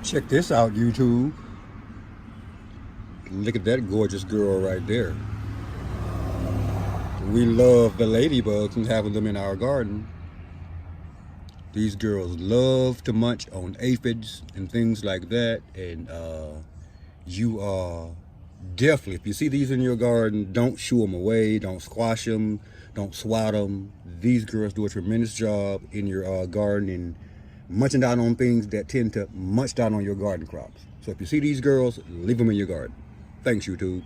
Check this out, YouTube. Look at that gorgeous girl right there. We love the ladybugs and having them in our garden. These girls love to munch on aphids and things like that. And you are definitely, if you see these in your garden, don't shoo them away, don't squash them, don't swat them. These girls do a tremendous job in your garden and munching down on things that tend to munch down on your garden crops. So if you see these girls, leave them in your garden. Thanks, YouTube.